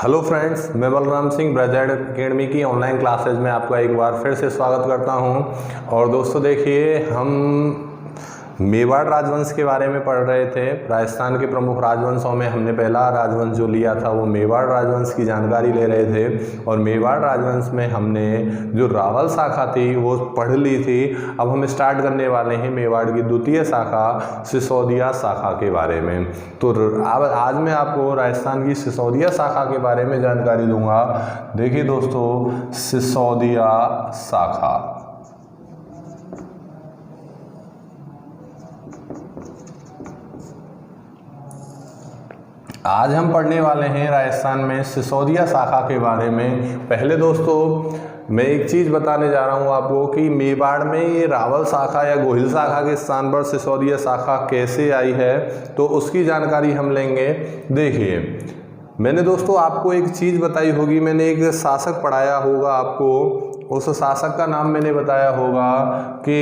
Hello friends, मैं Balram Singh ब्रजैड academy की online classes में आपका एक बार फिर से स्वागत करता हूं। और दोस्तों देखिए, हम मेवाड़ राजवंश के बारे में पढ़ रहे थे। राजस्थान के प्रमुख राजवंशों में हमने पहला राजवंश जो लिया था वो मेवाड़ राजवंश की जानकारी ले रहे थे। और मेवाड़ राजवंश में हमने जो रावल शाखा थी वो पढ़ ली थी। अब हम स्टार्ट करने वाले हैं मेवाड़ की द्वितीय शाखा सिसोदिया शाखा के बारे में। तो अब आज मैं आपको राजस्थान की सिसोदिया शाखा के बारे में जानकारी दूंगा। देखिए दोस्तों, सिसोदिया शाखा, आज हम पढ़ने वाले हैं राजस्थान में सिसोदिया शाखा के बारे में। पहले दोस्तों मैं एक चीज़ बताने जा रहा हूँ आपको कि मेवाड़ में ये रावल शाखा या गोहिल शाखा के स्थान पर सिसोदिया शाखा कैसे आई है, तो उसकी जानकारी हम लेंगे। देखिए, मैंने दोस्तों आपको एक चीज़ बताई होगी, मैंने एक शासक पढ़ाया होगा आपको। उस शासक का नाम मैंने बताया होगा कि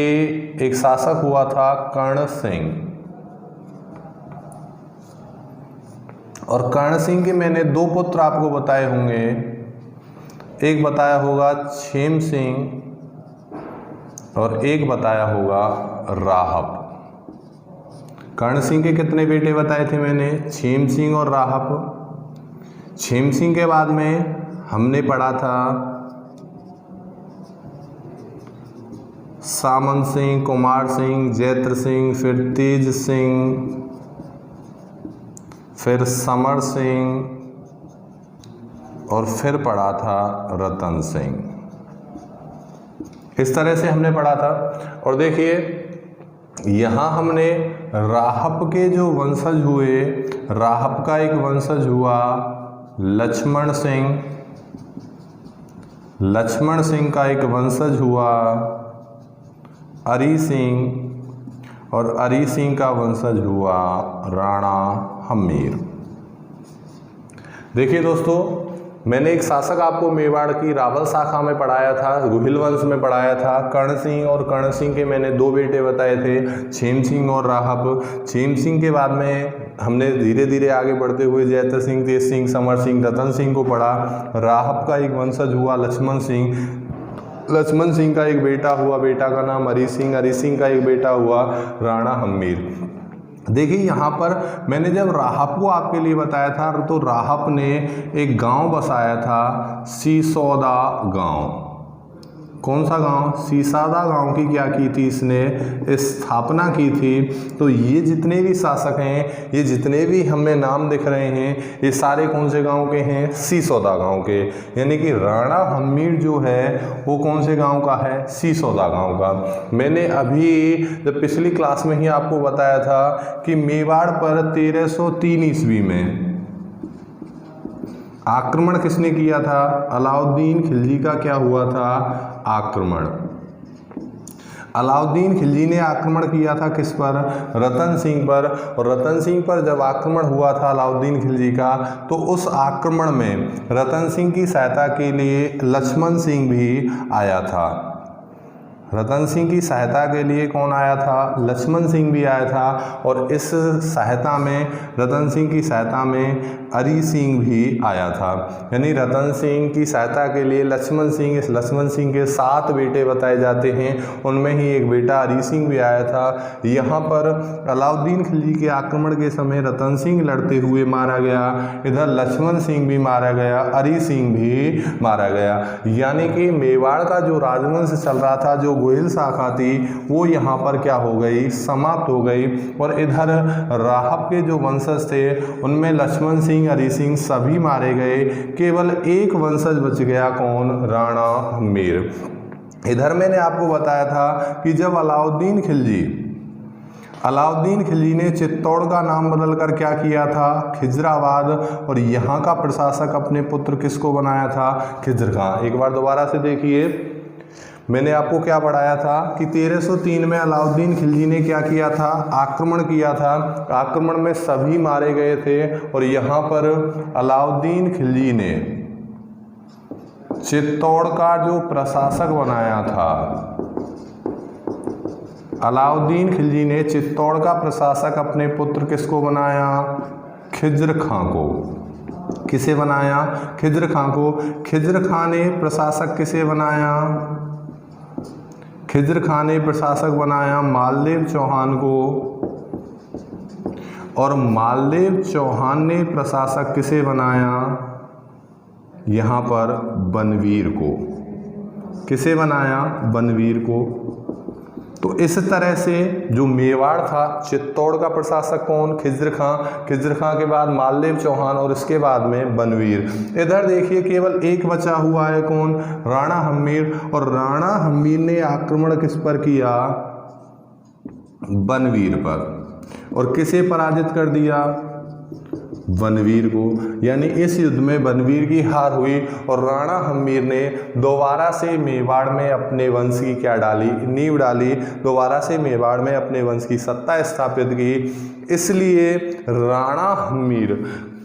एक शासक हुआ था कर्ण सिंह। और कर्ण सिंह के मैंने दो पुत्र आपको बताए होंगे। एक बताया होगा छेम सिंह और एक बताया होगा राहप। कर्ण सिंह के कितने बेटे बताए थे मैंने? छेम सिंह और राहप। छेम सिंह के बाद में हमने पढ़ा था सामंत सिंह, कुमार सिंह, जैत्र सिंह, फिर तेज सिंह, फिर समर सिंह और फिर पढ़ा था रतन सिंह। इस तरह से हमने पढ़ा था। और देखिए, यहाँ हमने राहप के जो वंशज हुए, राहप का एक वंशज हुआ लक्ष्मण सिंह, लक्ष्मण सिंह का एक वंशज हुआ अरी सिंह, और अरी सिंह का वंशज हुआ राणा हम्मीर। देखिए दोस्तों, मैंने एक शासक आपको मेवाड़ की रावल शाखा में पढ़ाया था, गोहिल वंश में पढ़ाया था, कर्ण सिंह। और कर्ण सिंह के मैंने दो बेटे बताए थे, छेम सिंह और राहप। छेम सिंह के बाद में हमने धीरे धीरे आगे बढ़ते हुए जैत्र सिंह, तेज सिंह, समर सिंह, रतन सिंह को पढ़ा। राहप का एक वंशज हुआ लक्ष्मण सिंह। लक्ष्मण सिंह का एक बेटा हुआ, बेटा का नाम अरी सिंह। अरी सिंह का एक बेटा हुआ राणा हम्मीर। देखिए, यहाँ पर मैंने जब राहप को आपके लिए बताया था तो राहप ने एक गांव बसाया था, सिसोदा गांव। कौन सा गांव? सिसोदा गांव की क्या की थी इसने? स्थापना की थी। तो ये जितने भी शासक हैं, ये जितने भी हमें नाम दिख रहे हैं, ये सारे कौन से गांव के हैं? सिसोदा गांव के। यानी कि राणा हम्मीर जो है वो कौन से गांव का है? सिसोदा गांव का। मैंने अभी जब पिछली क्लास में ही आपको बताया था कि मेवाड़ पर 1303 ईस्वी में आक्रमण किसने किया था? अलाउद्दीन खिलजी का क्या हुआ था? आक्रमण। अलाउद्दीन खिलजी ने आक्रमण किया था किस पर? रतन सिंह पर। और रतन सिंह पर जब आक्रमण हुआ था अलाउद्दीन खिलजी का, तो उस आक्रमण में रतन सिंह की सहायता के लिए लक्ष्मण सिंह भी आया था। रतन सिंह की सहायता के लिए कौन आया था? लक्ष्मण सिंह भी आया था। और इस सहायता में, रतन सिंह की सहायता में अरी सिंह भी आया था। यानी रतन सिंह की सहायता के लिए लक्ष्मण सिंह, इस लक्ष्मण सिंह के 7 बेटे बताए जाते हैं, उनमें ही एक बेटा अरी सिंह भी आया था। यहाँ पर अलाउद्दीन खिलजी के आक्रमण के समय रतन सिंह लड़ते हुए मारा गया, इधर लक्ष्मण सिंह भी मारा गया, अरी सिंह भी मारा गया। यानी कि मेवाड़ का जो राजवंश चल रहा था, जो गोहिल शाखा थी, वो यहाँ पर क्या हो गई? समाप्त हो गई। और इधर राहप के जो वंशज थे उनमें लक्ष्मण सिंह, अरी सिंह सभी मारे गए। केवल एक वंशज बच गया, कौन? राणा हम्मीर। इधर मैंने आपको बताया था कि जब अलाउद्दीन खिलजी ने चित्तौड़ का नाम बदलकर क्या किया था? खिजराबाद। और यहाँ का प्रशासक अपने पुत्र किसको बनाया था? खिज्र खां। एक बार दोबारा से देखिए, मैंने आपको क्या पढ़ाया था कि 1303 में अलाउद्दीन खिलजी ने क्या किया था? आक्रमण किया था। आक्रमण में सभी मारे गए थे। और यहाँ पर अलाउद्दीन खिलजी ने चित्तौड़ का जो प्रशासक बनाया था, अलाउद्दीन खिलजी ने चित्तौड़ का प्रशासक अपने पुत्र किसको बनाया? खिज्र खां को। किसे बनाया? खिज्र खां को। खिज्र खां ने प्रशासक किसे बनाया? खिज्र खां ने प्रशासक बनाया मालदेव चौहान को, और मालदेव चौहान ने प्रशासक किसे बनाया? यहाँ पर बनवीर को। किसे बनाया? बनवीर को। तो इस तरह से जो मेवाड़ था, चित्तौड़ का प्रशासक कौन? खिज्र खां। खिज्र खां के बाद मालदेव चौहान और इसके बाद में बनवीर। इधर देखिए केवल एक बचा हुआ है, कौन? राणा हम्मीर। और राणा हम्मीर ने आक्रमण किस पर किया? बनवीर पर। और किसे पराजित कर दिया? बनवीर को। यानी इस युद्ध में बनवीर की हार हुई और राणा हम्मीर ने दोबारा से मेवाड़ में अपने वंश की क्या डाली? नींव डाली। दोबारा से मेवाड़ में अपने वंश की सत्ता स्थापित की। इसलिए राणा हम्मीर,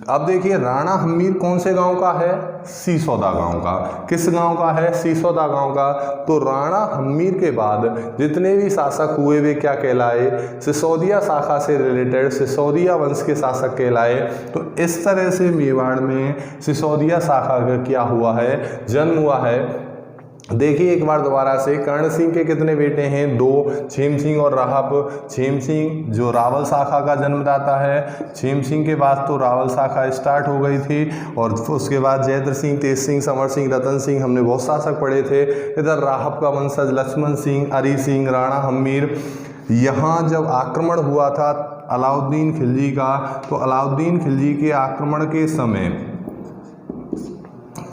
अब देखिए राणा हम्मीर कौन से गांव का है? सिसोदा गांव का। किस गांव का है? सिसोदा गांव का। तो राणा हम्मीर के बाद जितने भी शासक हुए वे क्या कहलाए? सिसोदिया शाखा से रिलेटेड सिसोदिया वंश के शासक कहलाए। तो इस तरह से मेवाड़ में सिसोदिया शाखा का क्या हुआ है? जन्म हुआ है। देखिए एक बार दोबारा से, कर्ण सिंह के कितने बेटे हैं? 2, छेम सिंह और राहब। छेम सिंह जो रावल शाखा का जन्मदाता है। छेम सिंह के बाद तो रावल शाखा स्टार्ट हो गई थी, और उसके बाद जयद्र सिंह, तेज सिंह, समर सिंह, रतन सिंह, हमने बहुत शासक पढ़े थे। इधर राहब का वंशज लक्ष्मण सिंह, अरी सिंह, राणा हम्मीर। यहाँ जब आक्रमण हुआ था अलाउद्दीन खिलजी का, तो अलाउद्दीन खिलजी के आक्रमण के समय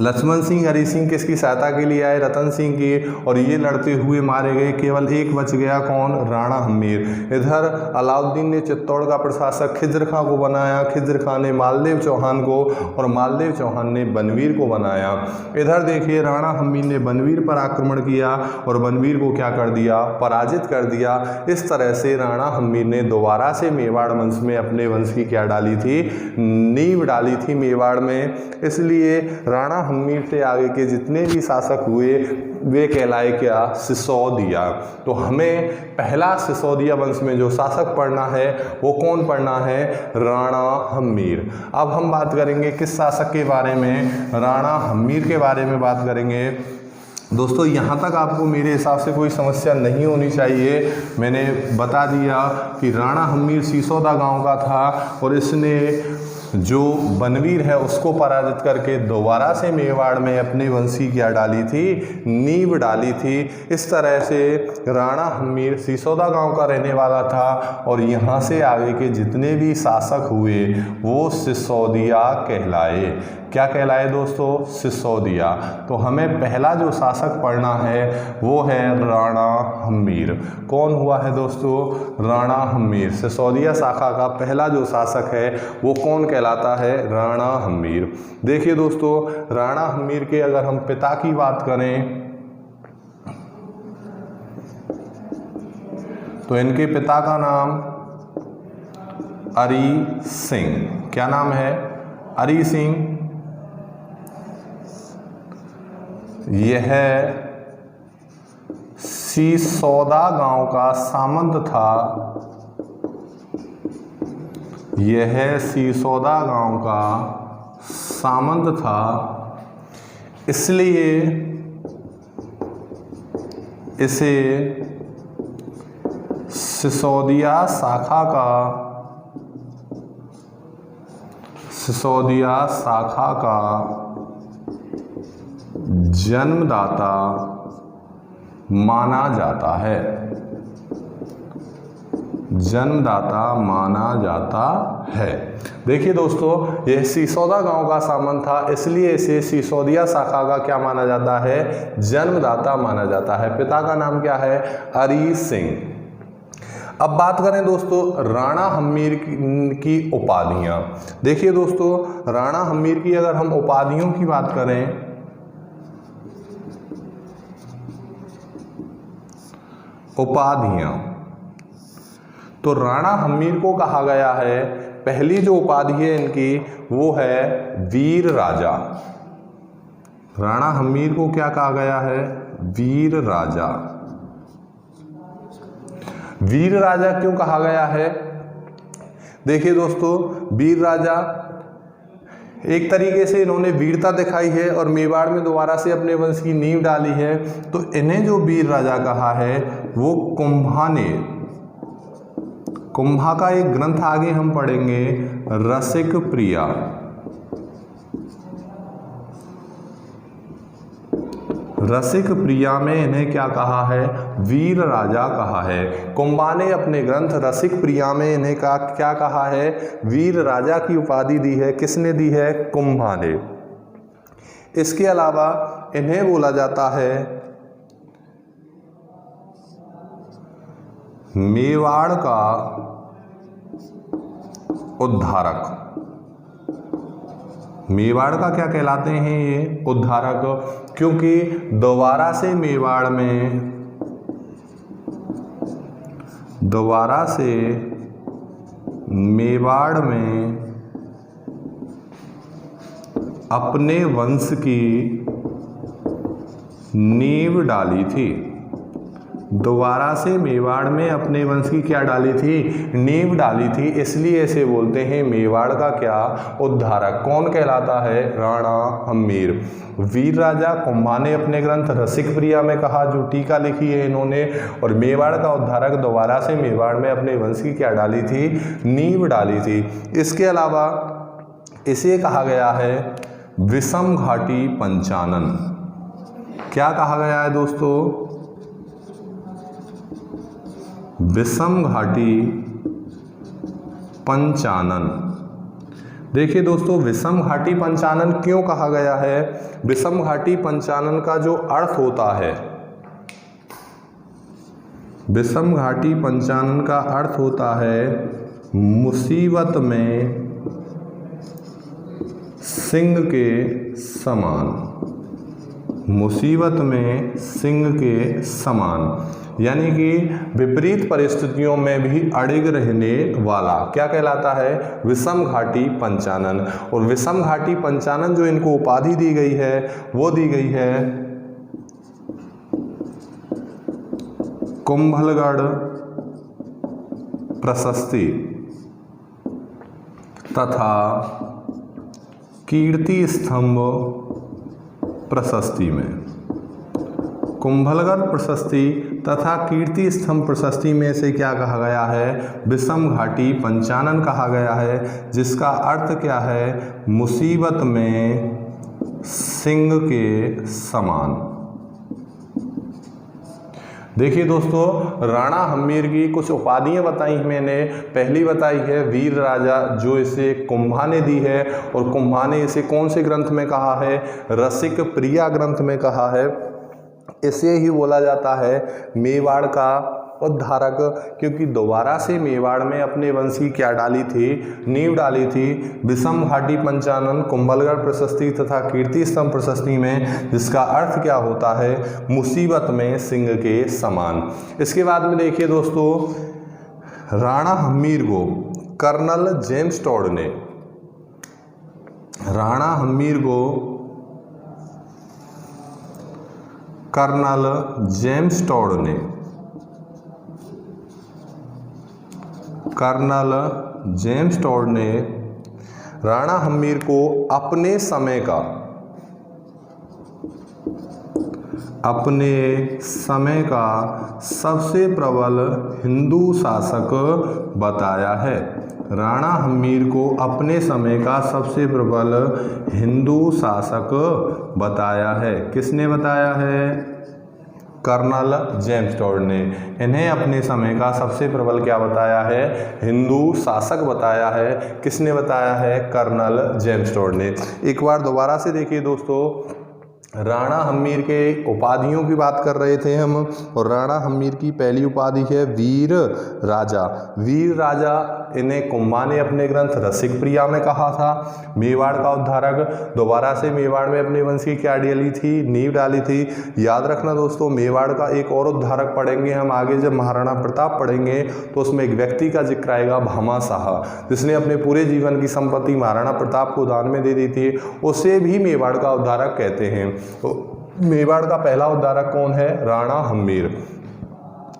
लक्ष्मण सिंह, हरि सिंह किसकी सहायता के लिए आए? रतन सिंह की। और ये लड़ते हुए मारे गए। केवल एक बच गया, कौन? राणा हम्मीर। इधर अलाउद्दीन ने चित्तौड़ का प्रशासक खिज्र खां को बनाया। खिज्र खां ने मालदेव चौहान को, और मालदेव चौहान ने बनवीर को बनाया। इधर देखिए राणा हम्मीर ने बनवीर पर आक्रमण किया और बनवीर को क्या कर दिया? पराजित कर दिया। इस तरह से राणा हम्मीर ने दोबारा से मेवाड़ वंश में अपने वंश की क्या डाली थी? नींव डाली थी मेवाड़ में। इसलिए राणा हम्मीर से आगे के जितने भी शासक हुए वे कहलाए क्या? सिसोदिया। तो हमें पहला सिसोदिया वंश में जो शासक पढ़ना है वो कौन पढ़ना है? राणा हम्मीर। अब हम बात करेंगे किस शासक के बारे में? राणा हम्मीर के बारे में बात करेंगे। दोस्तों यहाँ तक आपको मेरे हिसाब से कोई समस्या नहीं होनी चाहिए। मैंने बता दिया कि राणा हम्मीर सिसोदा गांव का था और इसने जो बनवीर है उसको पराजित करके दोबारा से मेवाड़ में अपने वंश की क्या डाली थी? नींव डाली थी। इस तरह से राणा हम्मीर सिसोदा गांव का रहने वाला था और यहाँ से आगे के जितने भी शासक हुए वो सिसोदिया कहलाए। क्या कहलाए दोस्तों? सिसोदिया। तो हमें पहला जो शासक पढ़ना है वो है राणा हम्मीर। कौन हुआ है दोस्तों? राणा हम्मीर। सिसोदिया शाखा का पहला जो शासक है वो कौन कहलाता है? राणा हम्मीर। देखिए दोस्तों राणा हम्मीर के अगर हम पिता की बात करें तो इनके पिता का नाम अरी सिंह। क्या नाम है? अरी सिंह। यह सिसोदा गांव का सामंत था। यह सिसोदा गांव का सामंत था, इसलिए इसे सिसोदिया शाखा का जन्मदाता माना जाता है। जन्मदाता माना जाता है। देखिए दोस्तों यह सिसोदा गांव का सामंत था, इसलिए इसे सिसोदिया शाखा का क्या माना जाता है? जन्मदाता माना जाता है। पिता का नाम क्या है? अरी सिंह। अब बात करें दोस्तों राणा हम्मीर की उपाधियां। देखिए दोस्तों राणा हम्मीर की अगर हम उपाधियों की बात करें उपाधियां, तो राणा हम्मीर को कहा गया है, पहली जो उपाधि है इनकी वो है वीर राजा। राणा हम्मीर को क्या कहा गया है? वीर राजा। वीर राजा क्यों कहा गया है? देखिए दोस्तों वीर राजा एक तरीके से इन्होंने वीरता दिखाई है और मेवाड़ में दोबारा से अपने वंश की नींव डाली है। तो इन्हें जो वीर राजा कहा है वो कुंभा ने। कुंभा का एक ग्रंथ आगे हम पढ़ेंगे, रसिक प्रिया। रसिक प्रिया में इन्हें क्या कहा है, वीर राजा कहा है। कुंभा ने अपने ग्रंथ रसिक प्रिया में इन्हें क्या कहा है, वीर राजा की उपाधि दी है। किसने दी है, कुंभा ने। इसके अलावा इन्हें बोला जाता है मेवाड़ का उद्धारक। मेवाड़ का क्या कहलाते हैं ये, उद्धारक, क्योंकि दोबारा से मेवाड़ में अपने वंश की नींव डाली थी। दोबारा से मेवाड़ में अपने वंश की क्या डाली थी, नींव डाली थी, इसलिए इसे बोलते हैं मेवाड़ का क्या, उद्धारक। कौन कहलाता है, राणा हम्मीर। वीर राजा कुंभा ने अपने ग्रंथ रसिक प्रिया में कहा, जो टीका लिखी है इन्होंने, और मेवाड़ का उद्धारक दोबारा से मेवाड़ में अपने वंश की क्या डाली थी, नींव डाली थी। इसके अलावा इसे कहा गया है विषम घाटी पंचानन। क्या कहा गया है दोस्तों, विषम घाटी पंचानन। देखिए दोस्तों, विषम घाटी पंचानन क्यों कहा गया है, विषम घाटी पंचानन का जो अर्थ होता है, विषम घाटी पंचानन का अर्थ होता है मुसीबत में सिंह के समान। मुसीबत में सिंह के समान, यानी कि विपरीत परिस्थितियों में भी अड़िग रहने वाला क्या कहलाता है, विषम घाटी पंचानन। और विषम घाटी पंचानन जो इनको उपाधि दी गई है वो दी गई है कुंभलगढ़ प्रशस्ति तथा कीर्ति स्तंभ प्रशस्ति में। कुंभलगढ़ प्रशस्ति तथा कीर्ति स्तंभ प्रशस्ति में से क्या कहा गया है, विषम घाटी पंचानन कहा गया है, जिसका अर्थ क्या है, मुसीबत में सिंह के समान। देखिए दोस्तों, राणा हम्मीर की कुछ उपाधियां बताई मैंने। पहली बताई है वीर राजा, जो इसे कुंभा ने दी है, और कुंभा ने इसे कौन से ग्रंथ में कहा है, रसिक प्रिया ग्रंथ में कहा है। इसे ही बोला जाता है मेवाड़ का उद्धारक, क्योंकि दोबारा से मेवाड़ में अपने वंश की क्या डाली थी, नींव डाली थी। विषम घाटी पंचानन, कुंभलगढ़ प्रशस्ति तथा कीर्ति स्तंभ प्रशस्ति में, जिसका अर्थ क्या होता है, मुसीबत में सिंह के समान। इसके बाद में देखिए दोस्तों, राणा हम्मीर को कर्नल जेम्स टॉड ने, राणा हम्मीर को कर्नल जेम्स टॉड ने, कर्नल जेम्स टॉड ने राणा हम्मीर को अपने समय का सबसे प्रबल हिंदू शासक बताया है। राणा हम्मीर को अपने समय का सबसे प्रबल हिंदू शासक बताया है। किसने बताया है, कर्नल जेम्स टॉड ने। इन्हें अपने समय का सबसे प्रबल क्या बताया है, हिंदू शासक बताया है। किसने बताया है, कर्नल जेम्स टॉड ने। एक बार दोबारा से देखिए दोस्तों, राणा हम्मीर के उपाधियों की बात कर रहे थे हम, और राणा हम्मीर की पहली उपाधि है वीर राजा। वीर राजा इन्हें कुंभा ने अपने ग्रंथ रसिक प्रिया में कहा था। मेवाड़ का उद्धारक, दोबारा से मेवाड़ में अपने वंश की क्या डाली थी, नींव डाली थी। याद रखना दोस्तों, मेवाड़ का एक और उद्धारक पढ़ेंगे हम आगे, जब महाराणा प्रताप पढ़ेंगे तो उसमें एक व्यक्ति का जिक्र आएगा, भामा शाह, जिसने अपने पूरे जीवन की संपत्ति महाराणा प्रताप को दान में दे दी थी। उसे भी मेवाड़ का उद्धारक कहते हैं। तो मेवाड़ का पहला उद्धारक कौन है, राणा हम्मीर।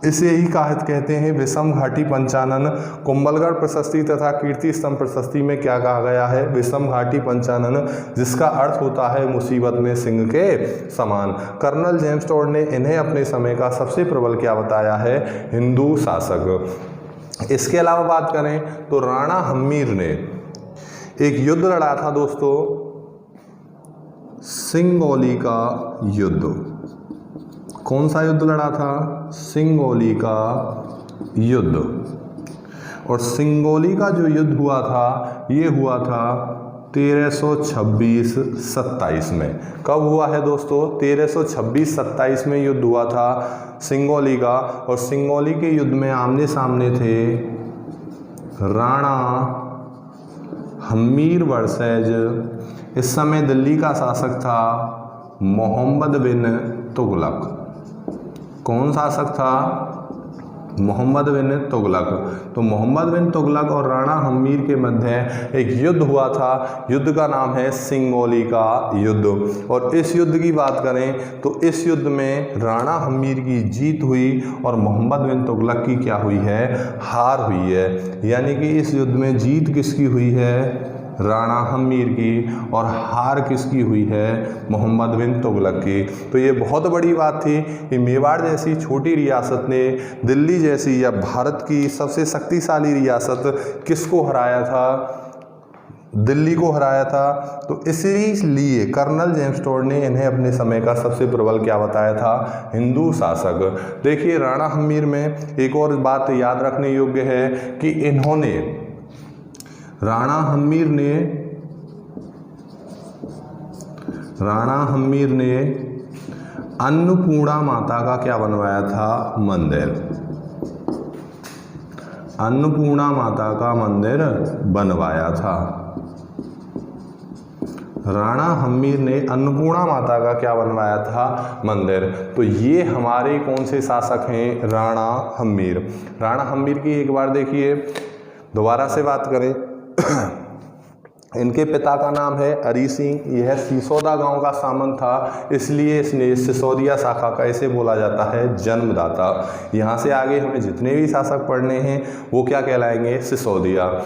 इसे ही कहते हैं विषम घाटी पंचानन। कुंभलगढ़ प्रशस्ति तथा कीर्ति स्तंभ प्रशस्ति में क्या कहा गया है? विषम घाटी पंचानन, जिसका अर्थ होता है मुसीबत में सिंह के समान। कर्नल जेम्स टोड ने इन्हें अपने समय का सबसे प्रबल क्या बताया है? हिंदू शासक। इसके अलावा बात करें तो राणा हम्मीर ने एक युद्ध लड़ा था दोस्तों, सिंगोली का युद्ध। कौन सा युद्ध लड़ा था? सिंगोली का युद्ध। और सिंगोली का जो युद्ध हुआ था ये हुआ था 1326-27 में। कब हुआ है दोस्तों? 1326-27 में युद्ध हुआ था सिंगोली का। और सिंगोली के युद्ध में आमने सामने थे राणा हम्मीर वर्सेज, इस समय दिल्ली का शासक था मोहम्मद बिन तुगलक। कौन शासक था? मोहम्मद बिन तुगलक। तो मोहम्मद बिन तुगलक और राणा हम्मीर के मध्य एक युद्ध हुआ था, युद्ध का नाम है सिंगोली का युद्ध। और इस युद्ध की बात करें तो इस युद्ध में राणा हम्मीर की जीत हुई और मोहम्मद बिन तुगलक की क्या हुई है? हार हुई है। यानी कि इस युद्ध में जीत किसकी हुई है? राणा हम्मीर की, और हार किसकी हुई है? मोहम्मद बिन तुगलक की। तो ये बहुत बड़ी बात थी कि मेवाड़ जैसी छोटी रियासत ने दिल्ली जैसी या भारत की सबसे शक्तिशाली रियासत किसको हराया था? दिल्ली को हराया था। तो इसीलिए कर्नल जेम्स टोड ने इन्हें अपने समय का सबसे प्रबल क्या बताया था? हिंदू शासक। देखिए राणा हम्मीर में एक और बात याद रखने योग्य है कि इन्होंने, राणा हम्मीर ने अन्नपूर्णा माता का क्या बनवाया था? मंदिर। अन्नपूर्णा माता का मंदिर बनवाया था। राणा हम्मीर ने अन्नपूर्णा माता का क्या बनवाया था? मंदिर। तो ये हमारे कौन से शासक हैं? राणा हम्मीर। राणा हम्मीर की एक बार देखिए दोबारा से बात करें इनके पिता का नाम है अरी सिंह। यह सिसोदा गांव का सामंत था, इसलिए इसने सिसोदिया शाखा का इसे बोला जाता है जन्मदाता। यहाँ से आगे हमें जितने भी शासक पढ़ने हैं वो क्या कहलाएंगे? सिसोदिया।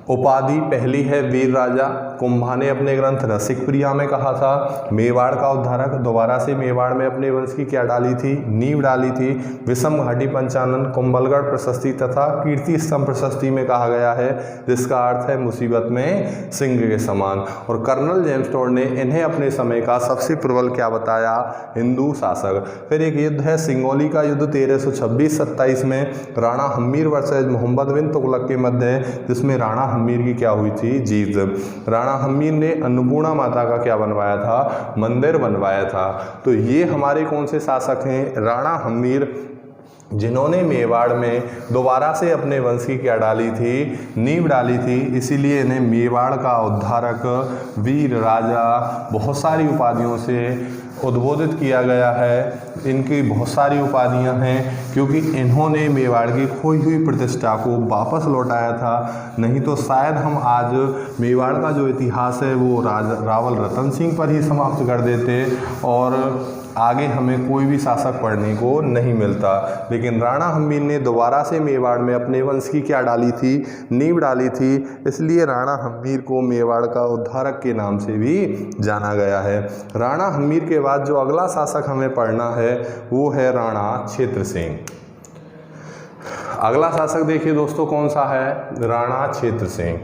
उपाधि पहली है वीर राजा। कुंभा ने अपने ग्रंथ रसिक प्रिया में कहा था मेवाड़ का उद्धारक। दोबारा से मेवाड़ में अपने वंश की क्या डाली थी? नींव डाली थी। विषम घाटी पंचानन, कुंभलगढ़ प्रशस्ति तथा कीर्ति स्तंभ प्रशस्ति में कहा गया है, जिसका अर्थ है मुसीबत में सिंह के समान। और कर्नल जेम्स टोड ने इन्हें अपने समय का सबसे प्रबल क्या बताया? हिंदू शासक। फिर एक युद्ध है सिंगोली का युद्ध 1326-27 में राणा हम्मीर वर्सेज मोहम्मद बिन तुगलक के मध्य, जिसमें राणा हम्मीर की क्या हुई थी? जीत। राणा हम्मीर ने अन्नपूर्णा माता का क्या बनवाया था? मंदिर बनवाया था। तो ये हमारे कौन से शासक हैं? राणा हम्मीर, जिन्होंने मेवाड़ में दोबारा से अपने वंश की क्या डाली थी? नींव डाली थी। इसीलिए इन्हें मेवाड़ का उद्धारक, वीर राजा, बहुत सारी उपाधियों से उद्बोधित किया गया है। इनकी बहुत सारी उपाधियां हैं क्योंकि इन्होंने मेवाड़ की खोई हुई प्रतिष्ठा को वापस लौटाया था। नहीं तो शायद हम आज मेवाड़ का जो इतिहास है वो रावल रतन सिंह पर ही समाप्त कर देते और आगे हमें कोई भी शासक पढ़ने को नहीं मिलता। लेकिन राणा हम्मीर ने दोबारा से मेवाड़ में अपने वंश की क्या डाली थी? नींव डाली थी। इसलिए राणा हम्मीर को मेवाड़ का उद्धारक के नाम से भी जाना गया है। राणा हम्मीर के बाद जो अगला शासक हमें पढ़ना है वो है राणा क्षेत्र सिंह। अगला शासक देखिए दोस्तों कौन सा है? राणा क्षेत्र सिंह।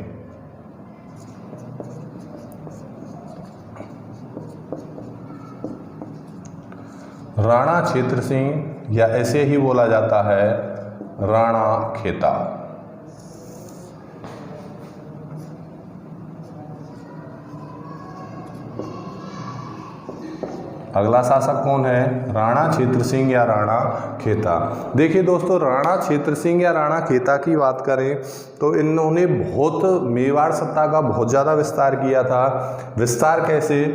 राणा क्षेत्र सिंह या ऐसे ही बोला जाता है राणा खेता। अगला शासक कौन है? राणा क्षेत्र सिंह या राणा खेता। देखिए दोस्तों राणा क्षेत्र सिंह या राणा खेता की बात करें तो इन्होंने बहुत मेवाड़ सत्ता का बहुत ज़्यादा विस्तार किया था। विस्तार कैसे?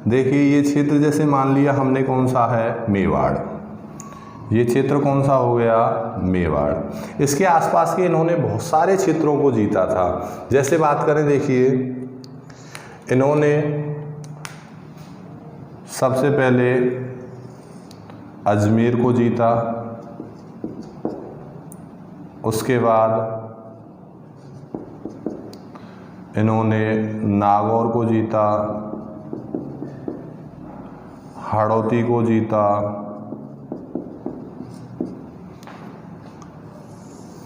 देखिए ये क्षेत्र जैसे मान लिया हमने कौन सा है? मेवाड़। ये क्षेत्र कौन सा हो गया? मेवाड़। इसके आसपास के इन्होंने बहुत सारे क्षेत्रों को जीता था। जैसे बात करें देखिए इन्होंने सबसे पहले अजमेर को जीता, उसके बाद इन्होंने नागौर को जीता, हाड़ौती को जीता,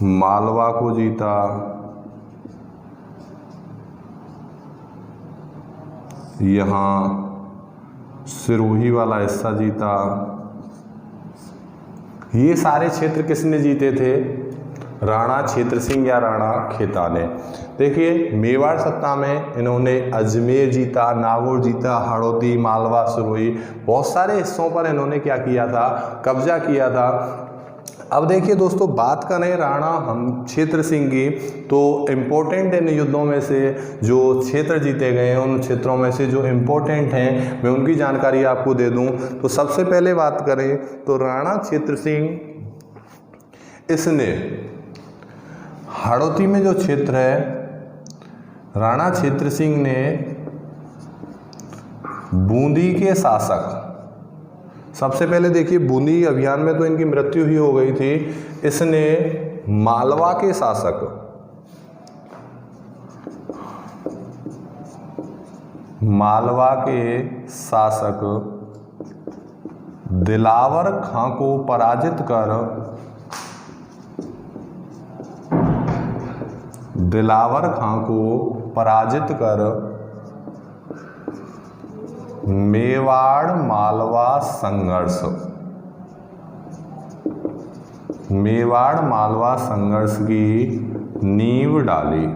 मालवा को जीता, यहाँ सिरोही वाला हिस्सा जीता। ये सारे क्षेत्र किसने जीते थे? राणा छेत्र सिंह या राणा खेता ने। देखिए मेवाड़ सत्ता में इन्होंने अजमेर जीता, नागौर जीता, हाड़ौती, मालवा, सिरोही, बहुत सारे हिस्सों पर इन्होंने क्या किया था? कब्जा किया था। अब देखिए दोस्तों, बात करें राणा हम छेत्र सिंह की, तो इम्पोर्टेंट इन युद्धों में से जो क्षेत्र जीते गए हैं, उन क्षेत्रों में से जो इम्पोर्टेंट हैं मैं उनकी जानकारी आपको दे दूं। तो सबसे पहले बात करें तो राणा छेत्र सिंह, इसने हाड़ौती में जो क्षेत्र है, राणा छेत्र सिंह ने बूंदी के शासक, सबसे पहले देखिए बूंदी अभियान में तो इनकी मृत्यु ही हो गई थी, इसने मालवा के शासक दिलावर खां को पराजित कर मेवाड़ मालवा संघर्ष की नींव डाली।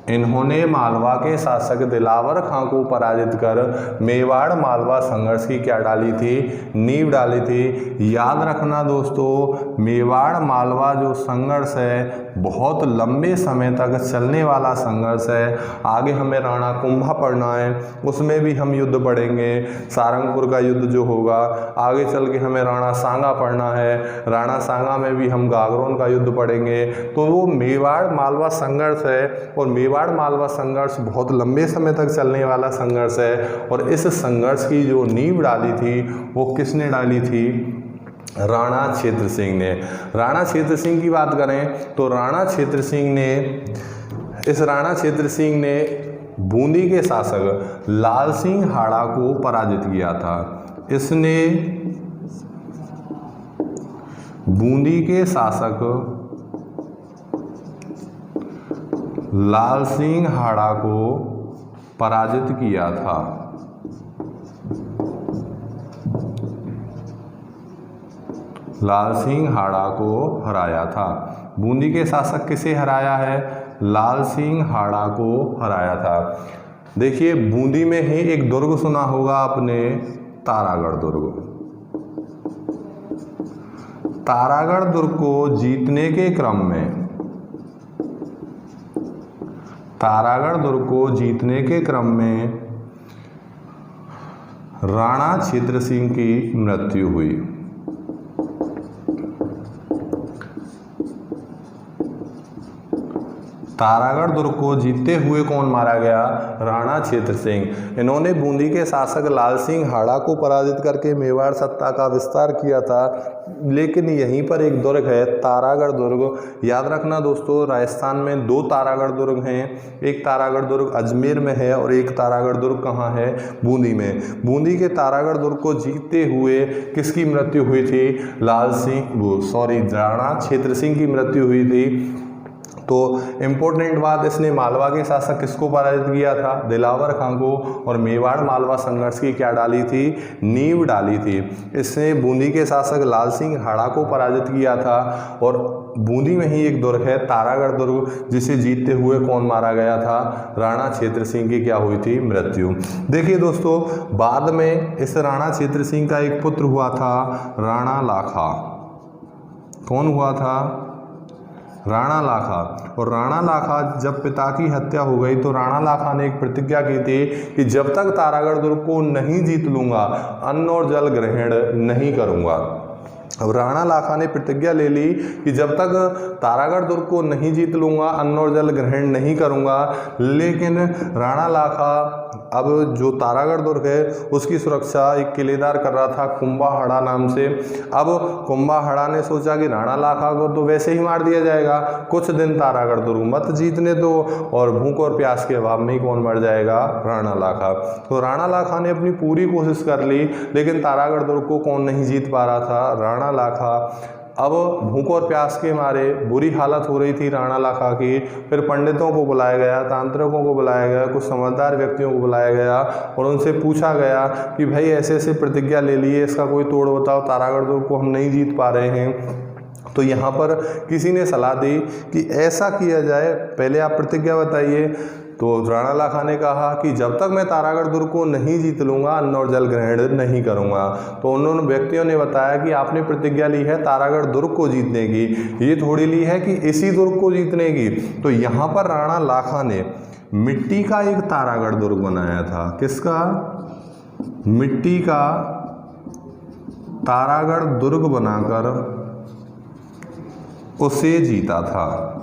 इन्होंने मालवा के शासक दिलावर खां को पराजित कर मेवाड़ मालवा संघर्ष की क्या डाली थी? नींव डाली थी। याद रखना दोस्तों, मेवाड़ मालवा जो संघर्ष है बहुत लंबे समय तक चलने वाला संघर्ष है। आगे हमें राणा कुंभा पढ़ना है, उसमें भी हम युद्ध पढ़ेंगे। सारंगपुर का युद्ध जो होगा, आगे चल के हमें राणा सांगा पढ़ना है, राणा सांगा में भी हम गागरोन का युद्ध पढ़ेंगे। तो वो मेवाड़ मालवा संघर्ष है, और मेवाड़ मालवा संघर्ष बहुत लंबे समय तक चलने वाला संघर्ष है। और इस संघर्ष की जो नींव डाली थी वो किसने डाली थी? राणा छेत्र सिंह ने। राणा छेत्र सिंह की बात करें तो राणा छेत्र सिंह ने बूंदी के शासक लाल सिंह हाड़ा को पराजित किया था। इसने बूंदी के शासक लाल सिंह हाड़ा को पराजित किया था। लाल सिंह हाड़ा को हराया था। बूंदी के शासक किसे हराया है? लाल सिंह हाड़ा को हराया था। देखिए बूंदी में ही एक दुर्ग सुना होगा आपने, तारागढ़ दुर्ग। तारागढ़ दुर्ग को जीतने के क्रम में राणा छेत्र सिंह की मृत्यु हुई। तारागढ़ दुर्ग को जीतते हुए कौन मारा गया? राणा छेत्र सिंह। इन्होंने बूंदी के शासक लाल सिंह हाड़ा को पराजित करके मेवाड़ सत्ता का विस्तार किया था। लेकिन यहीं पर एक दुर्ग है, तारागढ़ दुर्ग। याद रखना दोस्तों, राजस्थान में 2 तारागढ़ दुर्ग हैं। एक तारागढ़ दुर्ग अजमेर में है और एक तारागढ़ दुर्ग कहाँ है? बूंदी में। बूंदी के तारागढ़ दुर्ग को जीतते हुए किसकी मृत्यु हुई थी? राणा छेत्र सिंह की मृत्यु हुई थी। तो इम्पोर्टेंट बात, इसने मालवा के शासक किसको पराजित किया था? दिलावर खां को। और मेवाड़ मालवा संघर्ष की क्या डाली थी? नींव डाली थी। इसने बूंदी के शासक लाल सिंह हाड़ा को पराजित किया था। और बूंदी में ही एक दुर्ग है तारागढ़ दुर्ग, जिसे जीतते हुए कौन मारा गया था? राणा छेत्र सिंह की क्या हुई थी? मृत्यु। देखिए दोस्तों, बाद में इस राणा छेत्र सिंह का एक पुत्र हुआ था, राणा लाखा। कौन हुआ था? राणा लाखा। और राणा लाखा जब पिता की हत्या हो गई तो राणा लाखा ने एक प्रतिज्ञा की थी कि जब तक तारागढ़ दुर्ग को नहीं जीत लूंगा, अन्न और जल ग्रहण नहीं करूंगा। अब राणा लाखा ने प्रतिज्ञा ले ली कि जब तक तारागढ़ दुर्ग को नहीं जीत लूँगा अन्न और जल ग्रहण नहीं करूँगा। लेकिन राणा लाखा अब जो तारागढ़ दुर्ग है उसकी सुरक्षा एक किलेदार कर रहा था कुंभाहड़ा नाम से। अब कुंभाहड़ा ने सोचा कि राणा लाखा को तो वैसे ही मार दिया जाएगा, कुछ दिन तारागढ़ दुर्ग मत जीतने दो, और भूख और प्यास के अभाव में ही कौन मर जाएगा, राणा लाखा। तो राणा लाखा ने अपनी पूरी कोशिश कर ली, लेकिन तारागढ़ दुर्ग को कौन नहीं जीत पा रहा था, राणा लाखा। अब भूख और प्यास के मारे बुरी हालत हो रही थी राणा लाखा की। फिर पंडितों को बुलाया गया, तांत्रिकों को बुलाया गया, कुछ समझदार व्यक्तियों को बुलाया गया और उनसे पूछा गया कि भाई ऐसे ऐसे प्रतिज्ञा ले लिए, इसका कोई तोड़ बताओ, तारागढ़ दुर्ग को हम नहीं जीत पा रहे हैं। तो यहाँ पर किसी ने सलाह दी कि ऐसा किया जाए, पहले आप प्रतिज्ञा बताइए। तो राणा लाखा ने कहा कि जब तक मैं तारागढ़ दुर्ग को नहीं जीत लूँगा अन्न और जल ग्रहण नहीं करूँगा। तो उन्होंने व्यक्तियों ने बताया कि आपने प्रतिज्ञा ली है तारागढ़ दुर्ग को जीतने की, ये थोड़ी ली है कि इसी दुर्ग को जीतने की। तो यहाँ पर राणा लाखा ने मिट्टी का एक तारागढ़ दुर्ग बनाया था। किसका? मिट्टी का तारागढ़ दुर्ग बनाकर उसे जीता था।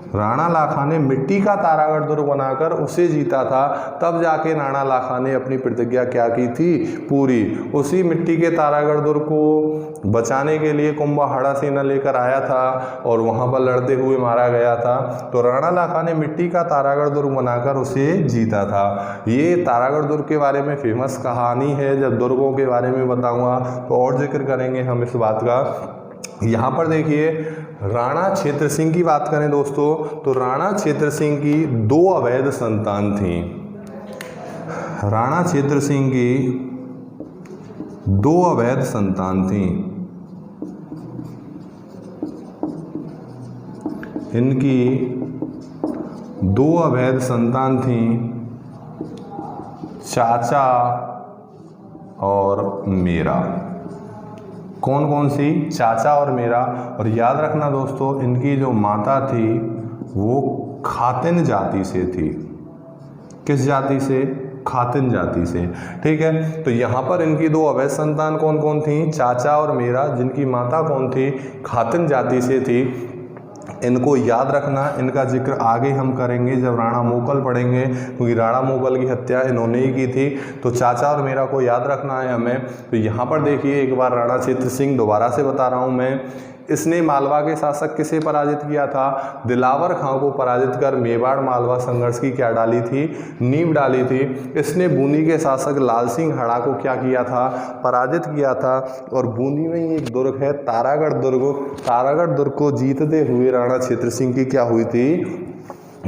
राणा लाखा ने मिट्टी का तारागढ़ दुर्ग बनाकर उसे जीता था। तब जाके राणा लाखा ने अपनी प्रतिज्ञा क्या की थी, पूरी। उसी मिट्टी के तारागढ़ दुर्ग को बचाने के लिए कुंभाहड़ा सेना लेकर आया था और वहां पर लड़ते हुए मारा गया था। तो राणा लाखा ने मिट्टी का तारागढ़ दुर्ग बनाकर उसे जीता था। ये तारागढ़ दुर्ग के बारे में फेमस कहानी है। जब दुर्गों के बारे में बताऊंगा तो और जिक्र करेंगे हम इस बात का। यहाँ पर देखिए, राणा क्षेत्र सिंह की बात करें दोस्तों, तो राणा क्षेत्र सिंह की 2 अवैध संतान थी। राणा क्षेत्र सिंह की 2 अवैध संतान थी। इनकी 2 अवैध संतान थी, चाचा और मेरा। कौन कौन सी? चाचा और मेरा। और याद रखना दोस्तों, इनकी जो माता थी वो खातिन जाति से थी। किस जाति से? खातिन जाति से। ठीक है। तो यहाँ पर इनकी 2 अवैध संतान कौन कौन थी? चाचा और मेरा, जिनकी माता कौन थी? खातिन जाति से थी। इनको याद रखना, इनका जिक्र आगे हम करेंगे जब राणा मोकल पढ़ेंगे, क्योंकि राणा मोकल की हत्या इन्होंने ही की थी। तो चाचा और मेरा को याद रखना है हमें। तो यहाँ पर देखिए, एक बार राणा क्षेत्र सिंह दोबारा से बता रहा हूँ मैं, इसने मालवा के शासक किसे पराजित किया था? दिलावर खां को पराजित कर मेवाड़ मालवा संघर्ष की क्या डाली थी? नींव डाली थी। इसने बूंदी के शासक लाल सिंह हड़ा को क्या किया था? पराजित किया था। और बूंदी में ही एक दुर्ग है तारागढ़ दुर्ग। तारागढ़ दुर्ग को जीतते हुए राणा क्षेत्र सिंह की क्या हुई थी?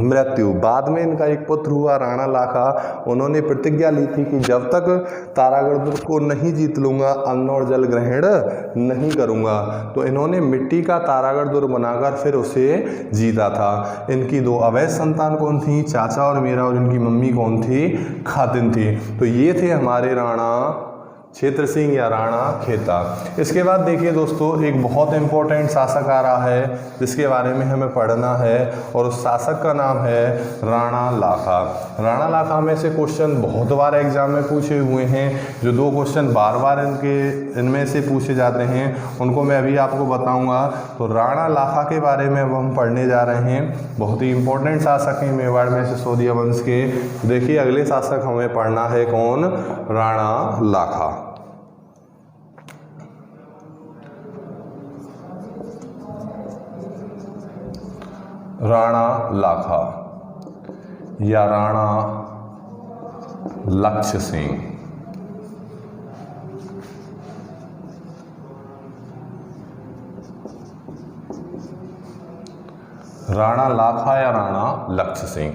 मृत्यु। बाद में इनका एक पुत्र हुआ राणा लाखा। उन्होंने प्रतिज्ञा ली थी कि जब तक तारागढ़ दुर्ग को नहीं जीत लूँगा अन्न और जल ग्रहण नहीं करूँगा। तो इन्होंने मिट्टी का तारागढ़ दुर्ग बनाकर फिर उसे जीता था। इनकी 2 अवैध संतान कौन थी? चाचा और मेरा। और इनकी मम्मी कौन थी? खातिन थी। तो ये थे हमारे राणा क्षेत्र सिंह या राणा खेता। इसके बाद देखिए दोस्तों, एक बहुत इंपॉर्टेंट शासक आ रहा है जिसके बारे में हमें पढ़ना है, और उस शासक का नाम है राणा लाखा। राणा लाखा में से क्वेश्चन बहुत बार एग्जाम में पूछे हुए हैं। जो 2 क्वेश्चन बार बार इनमें से पूछे जाते हैं उनको मैं अभी आपको बताऊंगा। तो राणा लाखा के बारे में अब हम पढ़ने जा रहे हैं। बहुत ही इंपॉर्टेंट शासक हैं मेवाड़ में सिसोदिया वंश के। देखिए, अगले शासक हमें पढ़ना है कौन? राणा लाखा। राणा लाखा या राणा लक्ष्य सिंह। राणा लाखा या राणा लक्ष्य सिंह।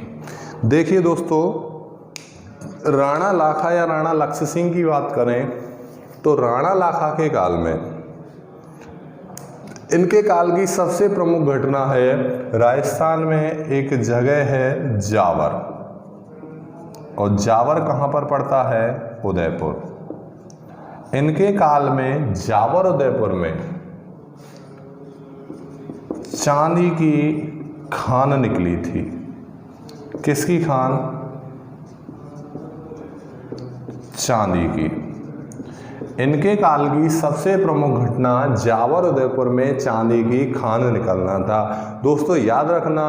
देखिए दोस्तों, राणा लाखा या राणा लक्ष्य सिंह की बात करें तो राणा लाखा के काल में, इनके काल की सबसे प्रमुख घटना है, राजस्थान में एक जगह है जावर, और जावर कहाँ पर पड़ता है? उदयपुर। इनके काल में जावर उदयपुर में चांदी की खान निकली थी। किसकी खान? चांदी की। इनके काल की सबसे प्रमुख घटना जावर उदयपुर में चांदी की खान निकलना था। दोस्तों याद रखना,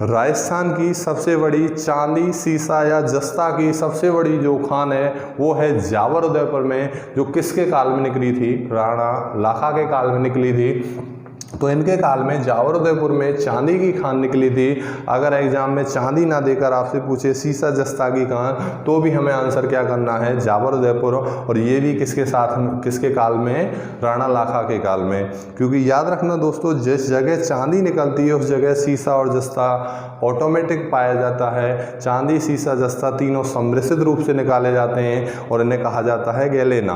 राजस्थान की सबसे बड़ी चांदी, सीसा या जस्ता की सबसे बड़ी जो खान है वो है जावर उदयपुर में, जो किसके काल में निकली थी? राणा लाखा के काल में निकली थी। तो इनके काल में जावर उदयपुर में चांदी की खान निकली थी। अगर एग्जाम में चांदी ना देकर आपसे पूछे सीसा जस्ता की खान, तो भी हमें आंसर क्या करना है? जावर उदयपुर। और ये भी किसके साथ, किसके काल में? राणा लाखा के काल में। क्योंकि याद रखना दोस्तों, जिस जगह चांदी निकलती है उस जगह सीसा और जस्ता ऑटोमेटिक पाया जाता है। चांदी, सीसा, जस्ता तीनों सम्मिश्रित रूप से निकाले जाते हैं और इन्हें कहा जाता है गैलेना।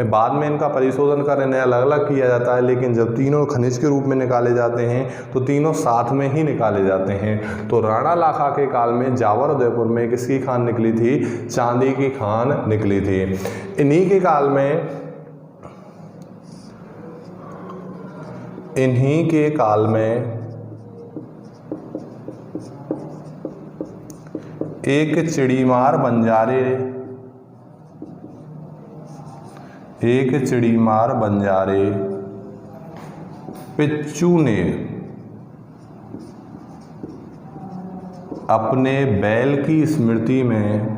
बाद में इनका परिशोधन कर इन्हें अलग अलग किया जाता है, लेकिन जब तीनों खनिज के रूप में निकाले जाते हैं तो तीनों साथ में ही निकाले जाते हैं। तो राणा लाखा के काल में जावर उदयपुर में किसकी खान निकली थी? चांदी की खान निकली थी। इन्हीं के काल में एक चिड़ीमार बंजारे पिच्चू ने अपने बैल की स्मृति में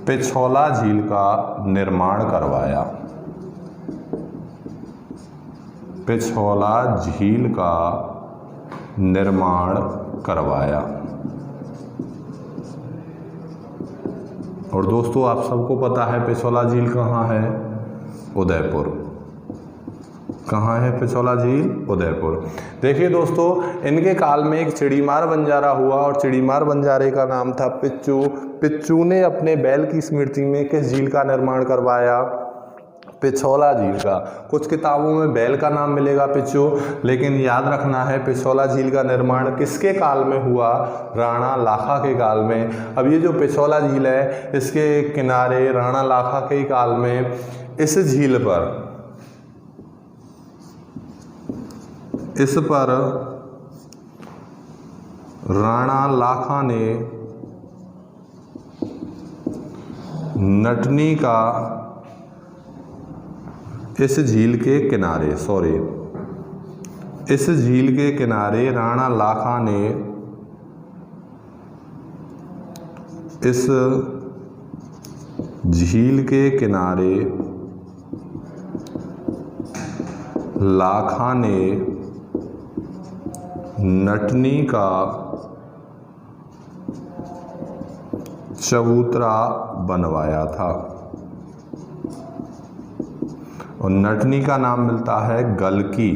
पिछौला झील का निर्माण करवाया। पिछौला झील का निर्माण करवाया। और दोस्तों आप सबको पता है पिछौला झील कहाँ है? उदयपुर। कहाँ है पिछौला झील? उदयपुर। देखिए दोस्तों, इनके काल में एक चिड़ीमार बंजारा हुआ और चिड़ीमार बंजारे का नाम था पिच्चू। पिच्चू ने अपने बैल की स्मृति में किस झील का निर्माण करवाया? पिछौला झील का। कुछ किताबों में बैल का नाम मिलेगा पिच्चू, लेकिन याद रखना है पिछौला झील का निर्माण किसके काल में हुआ? राणा लाखा के काल में। अब ये जो पिछौला झील है, इसके किनारे राणा लाखा के काल में इस झील पर राणा लाखा ने नटनी का इस झील के किनारे राणा लाखा ने इस झील के किनारे लाखा ने नटनी का चबूतरा बनवाया था। और नटनी का नाम मिलता है गलकी।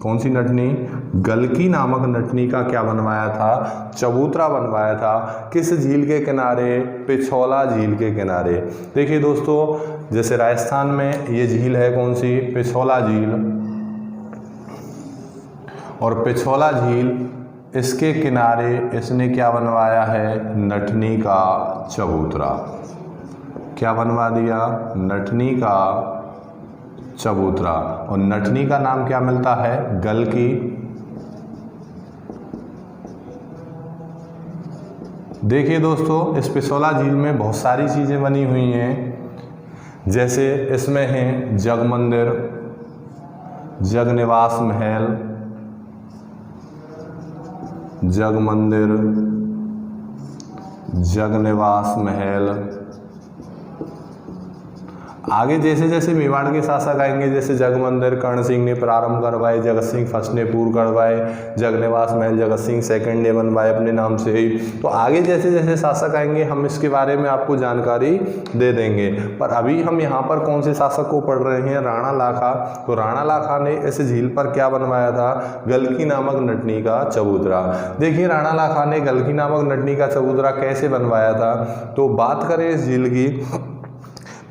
कौन सी नटनी? गलकी नामक नटनी का क्या बनवाया था? चबूतरा बनवाया था। किस झील के किनारे? पिछौला झील के किनारे। देखिए दोस्तों, जैसे राजस्थान में ये झील है कौन सी? पिछौला झील। और पिछौला झील, इसके किनारे इसने क्या बनवाया है? नटनी का चबूतरा। क्या बनवा दिया? नटनी का चबूतरा। और नटनी का नाम क्या मिलता है? गलकी। देखिए दोस्तों, इस पिछौला झील में बहुत सारी चीज़ें बनी हुई हैं, जैसे इसमें हैं जग मंदिर, जग निवास महल, जग मंदिर, जग निवास महल। आगे जैसे जैसे मेवाड़ के शासक आएंगे, जैसे जग मंदिर कर्ण सिंह ने प्रारंभ करवाए, जगत सिंह फर्स्ट ने पूर्ण करवाए, जग निवास महल जगत सिंह सेकंड ने बनवाए अपने नाम से ही। तो आगे जैसे जैसे शासक आएंगे हम इसके बारे में आपको जानकारी दे देंगे। पर अभी हम यहाँ पर कौन से शासक को पढ़ रहे हैं? राणा लाखा। तो राणा लाखा ने इस झील पर क्या बनवाया था? गलकी नामक नटनी का चबूतरा। देखिए, राणा लाखा ने गलकी नामक नटनी का चबूतरा कैसे बनवाया था? तो बात करें इस झील की,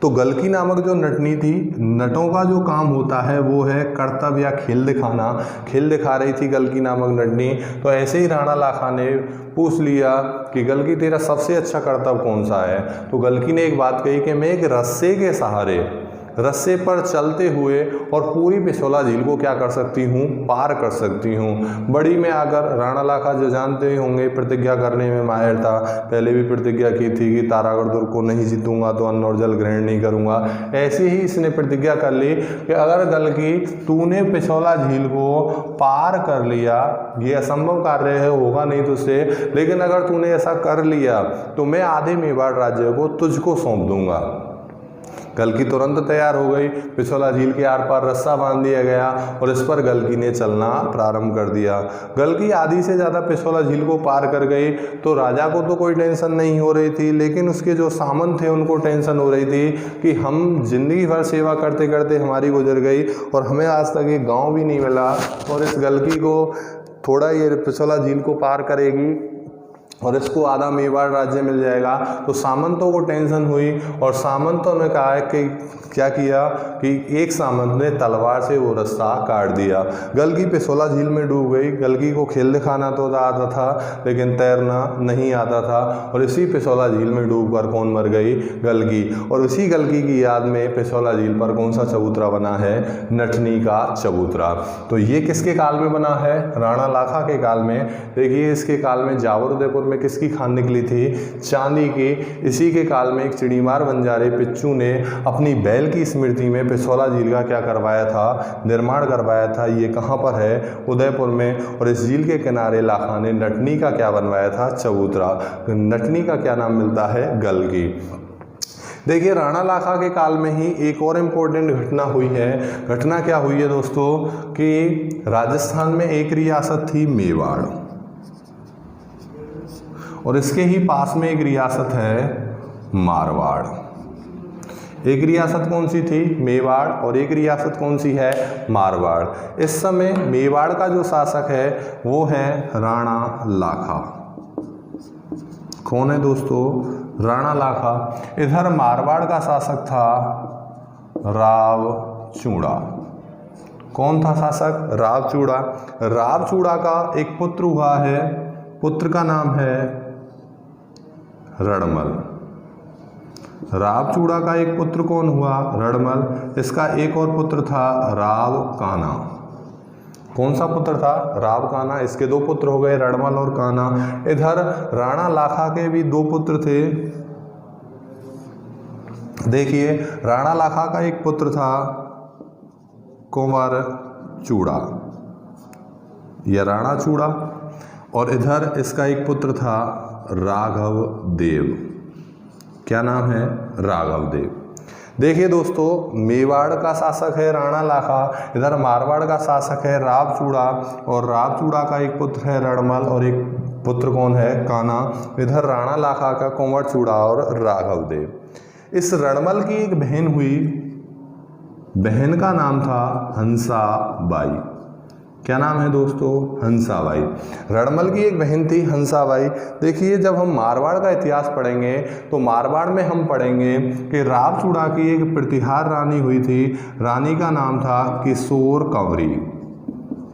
तो गलकी नामक जो नटनी थी, नटों का जो काम होता है वो है कर्तव्य या खेल दिखाना। खेल दिखा रही थी गलकी नामक नटनी। तो ऐसे ही राणा लाखा ने पूछ लिया कि गलकी तेरा सबसे अच्छा कर्तव्य कौन सा है? तो गलकी ने एक बात कही कि मैं एक रस्से के सहारे रस्से पर चलते हुए और पूरी पिछोला झील को क्या कर सकती हूँ, पार कर सकती हूँ। बड़ी में आकर राणा लाखा जो जानते ही होंगे प्रतिज्ञा करने में माहिर था, पहले भी प्रतिज्ञा की थी कि तारागढ़ दुर्ग को नहीं जीतूंगा तो अन्न और जल ग्रहण नहीं करूंगा। ऐसे ही इसने प्रतिज्ञा कर ली कि अगर गलगी तूने पिछोला झील को पार कर लिया, ये असंभव कार्य है, होगा नहीं तुझसे, लेकिन अगर तूने ऐसा कर लिया तो मैं आधे मेवाड़ राज्य को तुझको सौंप दूंगा। गलगी तुरंत तैयार हो गई, पिछोला झील के आर पार रस्सा बांध दिया गया और इस पर गलगी ने चलना प्रारंभ कर दिया। गलगी आधी से ज़्यादा पिछोला झील को पार कर गई तो राजा को तो कोई टेंशन नहीं हो रही थी, लेकिन उसके जो सामंत थे उनको टेंशन हो रही थी कि हम जिंदगी भर सेवा करते करते हमारी गुजर गई और हमें आज तक एक गाँव भी नहीं मिला, और इस गलगी को थोड़ा ये पिछोला झील को पार करेगी और इसको आधा मेवाड़ राज्य मिल जाएगा। तो सामंतों को टेंशन हुई और सामंतों ने कहा है कि क्या किया कि एक सामंत ने तलवार से वो रास्ता काट दिया। गलगी पिछोला झील में डूब गई। गलगी को खेल दिखाना तो आता था लेकिन तैरना नहीं आता था, और इसी पिछोला झील में डूबकर कौन मर गई, गलगी। और उसी गलगी की याद में पिछोला झील पर कौन सा चबूतरा बना है, नटनी का चबूतरा। तो ये किसके काल में बना है, राणा लाखा के काल में। देखिए इसके काल में जावर उदयपुर में किसकी खान निकली थी, चांदी की। इसी के काल में एक चिड़ीमार बंजारे पिच्चू ने अपनी बैल की स्मृति में पिछोला झील का क्या करवाया था, निर्माण करवाया था। ये कहाँ पर है, उदयपुर में। और इस झील के किनारे लाखा ने नटनी का क्या बनवाया था, चबूतरा। नटनी का क्या नाम मिलता है, गलगी। देखिए राणा लाखा के काल में ही एक और इम्पोर्टेंट घटना हुई है। घटना क्या हुई है दोस्तों कि राजस्थान में एक रियासत थी मेवाड़, और इसके ही पास में एक रियासत है मारवाड़। एक रियासत कौन सी थी, मेवाड़, और एक रियासत कौन सी है, मारवाड़। इस समय मेवाड़ का जो शासक है वो है राणा लाखा। कौन है दोस्तों, राणा लाखा। इधर मारवाड़ का शासक था रावचूड़ा। कौन था शासक, रावचूड़ा। रावचूड़ा का एक पुत्र हुआ है, पुत्र का नाम है रणमल। रावचूड़ा का एक पुत्र कौन हुआ, रणमल। इसका एक और पुत्र था रावकाना। कौन सा पुत्र था, रावकाना। इसके दो पुत्र हो गए, रणमल और काना। इधर राणा लाखा के भी दो पुत्र थे। देखिए राणा लाखा का एक पुत्र था कुंवर चूड़ा या राणा चूड़ा, और इधर इसका एक पुत्र था राघव देव। क्या नाम है, राघव देव। देखिए दोस्तों मेवाड़ का शासक है राणा लाखा, इधर मारवाड़ का शासक है रावचूड़ा, और रावचूड़ा का एक पुत्र है रणमल और एक पुत्र कौन है, काना। इधर राणा लाखा का कुंवर चूड़ा और राघव देव। इस रणमल की एक बहन हुई, बहन का नाम था हंसाबाई। क्या नाम है दोस्तों, हंसाबाई। रणमल की एक बहन थी हंसाबाई। देखिए जब हम मारवाड़ का इतिहास पढ़ेंगे तो मारवाड़ में हम पढ़ेंगे कि रावचूड़ा की एक प्रतिहार रानी हुई थी। रानी का नाम था किशोर कंवरी।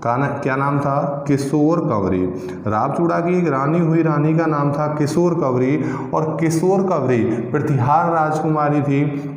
क्या नाम था, किशोर कंवरी। रावचूड़ा की एक रानी हुई, रानी का नाम था किशोर कंवरी, और किशोर कंवरी प्रतिहार राजकुमारी थी।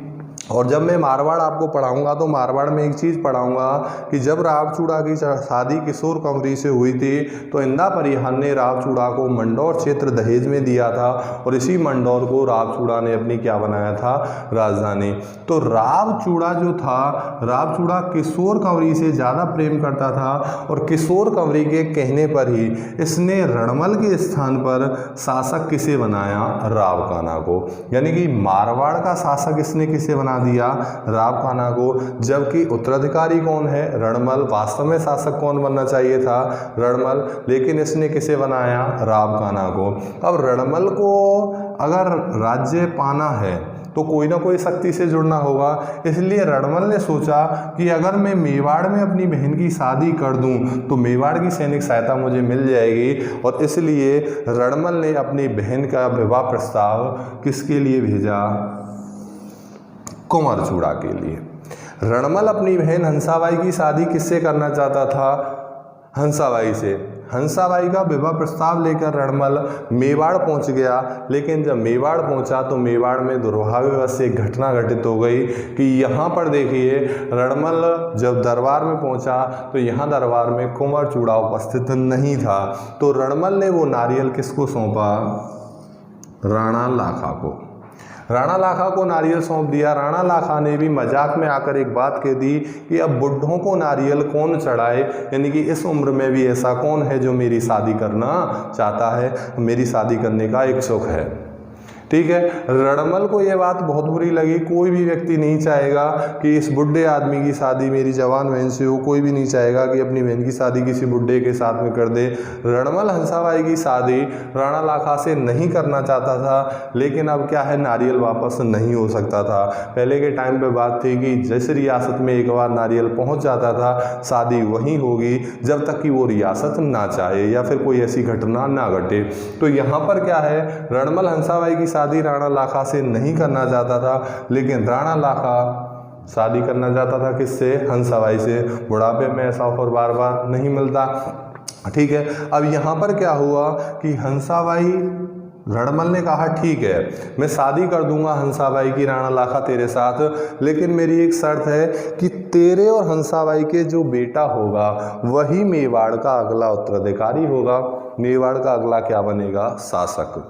और जब मैं मारवाड़ आपको पढ़ाऊंगा तो मारवाड़ में एक चीज़ पढ़ाऊंगा कि जब रावचूड़ा की शादी किशोर कंवरी से हुई थी तो इंदा परिहार ने रावचूड़ा को मंडौर क्षेत्र दहेज में दिया था, और इसी मंडौर को रावचूड़ा ने अपनी क्या बनाया था, राजधानी। तो रावचूड़ा जो था, रावचूड़ा किशोर कंवरी से ज़्यादा प्रेम करता था, और किशोर कंवरी के कहने पर ही इसने रणमल के स्थान पर शासक किसे बनाया, रावकाना को। यानी कि मारवाड़ का शासक इसने किसे बना दिया, रावकाना को। जबकि उत्तराधिकारी कौन है, रणमल। वास्तव में शासक कौन बनना चाहिए था, रणमल, लेकिन इसने किसे बनाया, रावकाना को। अब रणमल को अगर राज्य पाना है तो कोई ना कोई शक्ति से जुड़ना होगा, इसलिए रणमल ने सोचा कि अगर मैं मेवाड़ में अपनी बहन की शादी कर दूं तो मेवाड़ की सैनिक सहायता मुझे मिल जाएगी, और इसलिए रणमल ने अपनी बहन का विवाह प्रस्ताव किसके लिए भेजा, कुंवर चूड़ा के लिए। रणमल अपनी बहन हंसाबाई की शादी किससे करना चाहता था, हंसाबाई से। हंसाबाई का विवाह प्रस्ताव लेकर रणमल मेवाड़ पहुंच गया, लेकिन जब मेवाड़ पहुंचा तो मेवाड़ में दुर्भाग्यवश एक घटना घटित हो गई कि यहाँ पर देखिए रणमल जब दरबार में पहुंचा तो यहाँ दरबार में कुंवर चूड़ा उपस्थित नहीं था। तो रणमल ने वो नारियल किसको सौंपा? राणा लाखा को। राणा लाखा को नारियल सौंप दिया। राणा लाखा ने भी मजाक में आकर एक बात कह दी कि अब बुढ़ों को नारियल कौन चढ़ाए, यानी कि इस उम्र में भी ऐसा कौन है जो मेरी शादी करना चाहता है, मेरी शादी करने का इच्छुक है। ठीक है, रणमल को यह बात बहुत बुरी लगी। कोई भी व्यक्ति नहीं चाहेगा कि इस बुढ़े आदमी की शादी मेरी जवान बहन से हो, कोई भी नहीं चाहेगा कि अपनी बहन की शादी किसी बुढ़े के साथ में कर दे। रणमल हंसाबाई की शादी राणा लाखा से नहीं करना चाहता था, लेकिन अब क्या है, नारियल वापस नहीं हो सकता था। पहले के टाइम पे बात थी कि जिस रियासत में एक बार नारियल पहुंच जाता था, शादी वहीं होगी जब तक कि वो रियासत ना चाहे या फिर कोई ऐसी घटना ना घटे। तो यहाँ पर क्या है, रणमल हंसाबाई की शादी राणा लाखा से नहीं करना चाहता था, लेकिन राणा लाखा शादी करना चाहता था किससे? हंसाबाई से। बुढ़ापे में ऐसा ऑफर बार बार नहीं मिलता। ठीक है, अब यहाँ पर क्या हुआ कि हंसाबाई, रणमल ने कहा ठीक है मैं शादी कर दूंगा हंसाबाई की राणा लाखा तेरे साथ, लेकिन मेरी एक शर्त है कि तेरे और हंसाबाई के जो बेटा होगा वही मेवाड़ का अगला उत्तराधिकारी होगा। मेवाड़ का अगला क्या बनेगा? शासक।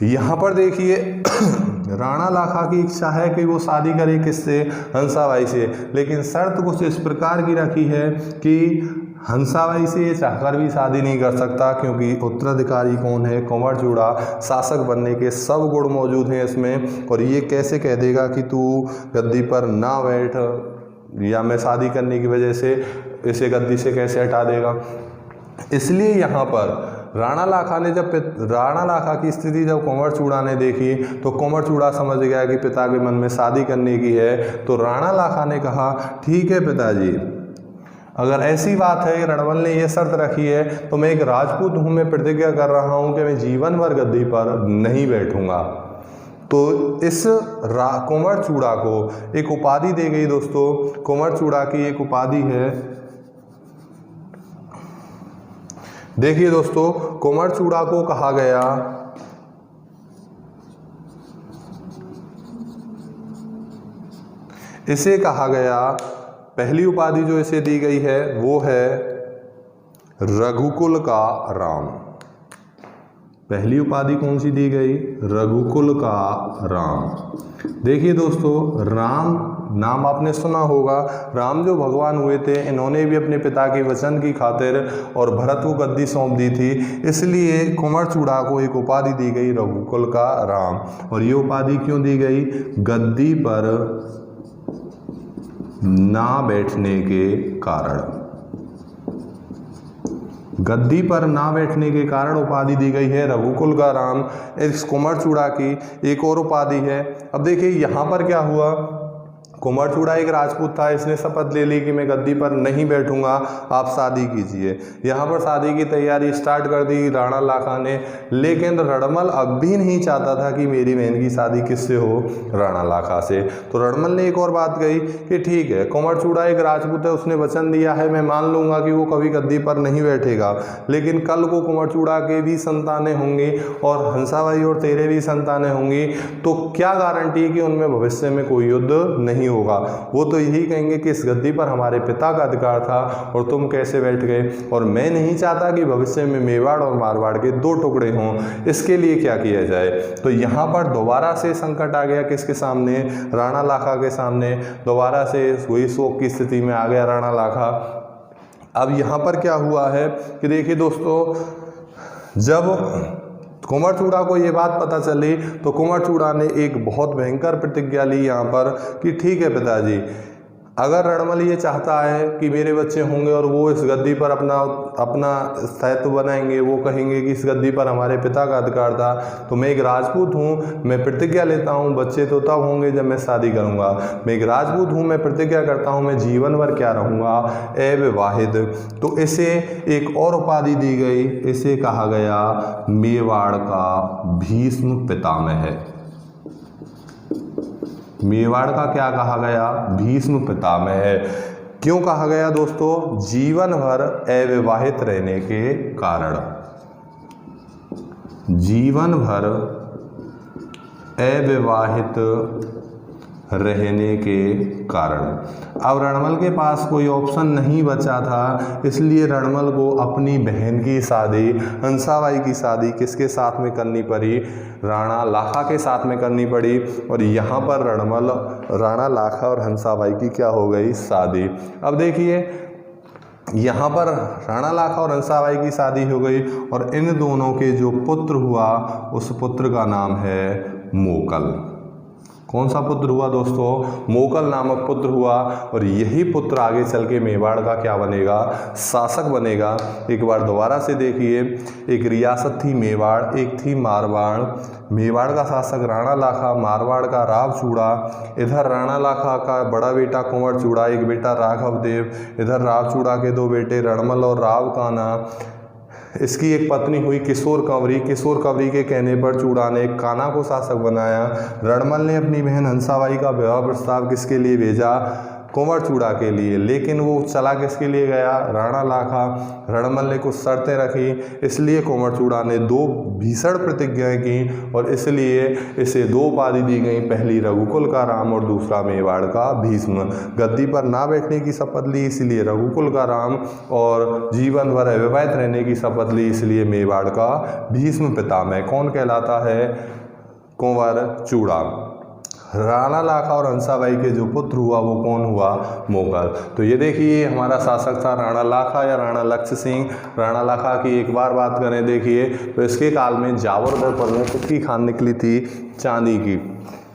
यहाँ पर देखिए राणा लाखा की इच्छा है कि वो शादी करे किससे? हंसाबाई से, लेकिन शर्त कुछ इस प्रकार की रखी है कि हंसाबाई से ये चाहकर भी शादी नहीं कर सकता, क्योंकि उत्तराधिकारी कौन है? कुंवर चूड़ा। शासक बनने के सब गुण मौजूद हैं इसमें, और ये कैसे कह देगा कि तू गद्दी पर ना बैठ, या मैं शादी करने की वजह से इसे गद्दी से कैसे हटा देगा। इसलिए यहाँ पर राणा लाखा ने राणा लाखा की स्थिति जब कुंवर चूड़ा ने देखी तो कुंवर चूड़ा समझ गया कि पिता के मन में शादी करने की है। तो राणा लाखा ने कहा ठीक है पिताजी, अगर ऐसी बात है, रणमल ने यह शर्त रखी है, तो मैं एक राजपूत हूँ, मैं प्रतिज्ञा कर रहा हूँ कि मैं जीवन भर गद्दी पर नहीं बैठूंगा। तो इस कुंवर चूड़ा को एक उपाधि दी गई दोस्तों। कुंवर चूड़ा की एक उपाधि है, देखिए दोस्तों, कुंवर चूड़ा को कहा गया इसे कहा गया, पहली उपाधि जो इसे दी गई है वो है रघुकुल का राम। पहली उपाधि कौन सी दी गई? रघुकुल का राम। देखिए दोस्तों, राम नाम आपने सुना होगा। राम जो भगवान हुए थे, इन्होंने भी अपने पिता के वचन की खातिर और भरत को गद्दी सौंप दी थी, इसलिए कुंवर चूड़ा को एक उपाधि दी गई रघुकुल का राम। और ये उपाधि क्यों दी गई? गद्दी पर ना बैठने के कारण। गद्दी पर ना बैठने के कारण उपाधि दी गई है रघुकुल का राम। इस कुंवर चूड़ा की एक और उपाधि है। अब देखिए यहाँ पर क्या हुआ, कुंवर चूड़ा एक राजपूत था, इसने शपथ ले ली कि मैं गद्दी पर नहीं बैठूंगा, आप शादी कीजिए। यहाँ पर शादी की तैयारी स्टार्ट कर दी राणा लाखा ने, लेकिन रणमल अब भी नहीं चाहता था कि मेरी बहन की शादी किससे हो? राणा लाखा से। तो रणमल ने एक और बात कही कि ठीक है, कुंवर चूड़ा एक राजपूत है, उसने वचन दिया है, मैं मान लूंगा कि वो कभी गद्दी पर नहीं बैठेगा, लेकिन कल को कुंवर चूड़ा के भी संतानें होंगी और हंसाबाई और तेरे भी संतानें होंगी, तो क्या गारंटी है कि उनमें भविष्य में कोई युद्ध नहीं होगा? वो तो यही कहेंगे कि इस गद्दी पर हमारे पिता का अधिकार था और तुम कैसे बैठ गए। और मैं नहीं चाहता कि भविष्य में मेवाड़ और मारवाड़ के दो टुकड़े हों, इसके लिए क्या किया जाए। तो यहाँ पर दोबारा से संकट आ गया किसके सामने? राणा लाखा के सामने। दोबारा से वही शोक की स्थिति में आ गया राणा लाखा। अब यहाँ पर क्या हुआ है कि देखिए दोस्तों, जब कुंवर चूड़ा को ये बात पता चली तो कुंवर चूड़ा ने एक बहुत भयंकर प्रतिज्ञा ली यहाँ पर कि ठीक है पिताजी, अगर रणमल ये चाहता है कि मेरे बच्चे होंगे और वो इस गद्दी पर अपना स्थायित्व बनाएंगे, वो कहेंगे कि इस गद्दी पर हमारे पिता का अधिकार था, तो मैं एक राजपूत हूँ, मैं प्रतिज्ञा लेता हूँ, बच्चे तो तब होंगे जब मैं शादी करूँगा। मैं एक राजपूत हूँ, मैं प्रतिज्ञा करता हूँ, मैं जीवन भर क्या रहूँगा? अविवाहित। तो इसे एक और उपाधि दी गई, इसे कहा गया मेवाड़ का भीष्म पितामह है। मेवाड़ का क्या कहा गया? भीष्म पितामह है। क्यों कहा गया दोस्तों? जीवन भर अविवाहित रहने के कारण। जीवन भर अविवाहित रहने के कारण। अब रणमल के पास कोई ऑप्शन नहीं बचा था, इसलिए रणमल को अपनी बहन की शादी हंसाबाई की शादी किसके साथ में करनी पड़ी? राणा लाखा के साथ में करनी पड़ी। और यहाँ पर रणमल राणा लाखा और हंसाबाई की क्या हो गई? शादी। अब देखिए यहाँ पर राणा लाखा और हंसाबाई की शादी हो गई और इन दोनों के जो पुत्र हुआ उस पुत्र का नाम है मोकल। कौन सा पुत्र हुआ दोस्तों? मोकल नामक पुत्र हुआ। और यही पुत्र आगे चल के मेवाड़ का क्या बनेगा? शासक बनेगा। एक बार दोबारा से देखिए, एक रियासत थी मेवाड़, एक थी मारवाड़। मेवाड़ का शासक राणा लाखा, मारवाड़ का राव चूड़ा। इधर राणा लाखा का बड़ा बेटा कुंवर चूड़ा, एक बेटा राघव देव। इधर राव चूड़ा के दो बेटे रणमल और राव कान्हा। इसकी एक पत्नी हुई किशोर कंवरी। किशोर कंवरी के कहने पर चूड़ा ने कान्हा को शासक बनाया। रणमल ने अपनी बहन हंसाबाई का विवाह प्रस्ताव किसके लिए भेजा? कुंवर चूड़ा के लिए। लेकिन वो चला किसके लिए गया? राणा लाखा। रणमल ने कुछ शर्तें रखी, इसलिए कुंवर चूड़ा ने दो भीषण प्रतिज्ञाएं की और इसलिए इसे दो उपाधि दी गई, पहली रघुकुल का राम और दूसरा मेवाड़ का भीष्म। गद्दी पर ना बैठने की शपथ ली, इसलिए रघुकुल का राम, और जीवन भर अविवाहित रहने की शपथ ली, इसलिए मेवाड़ का भीष्म पितामह। कौन कहलाता है? कुंवर चूड़ा। राणा लाखा और हंसाबाई के जो पुत्र हुआ वो कौन हुआ? मोकल। तो ये देखिए हमारा शासक था राणा लाखा या राणा लक्ष्य सिंह। राणा लाखा की एक बार बात करें देखिए तो इसके काल में जावर उदयपुर में किसकी खान निकली थी? चांदी की।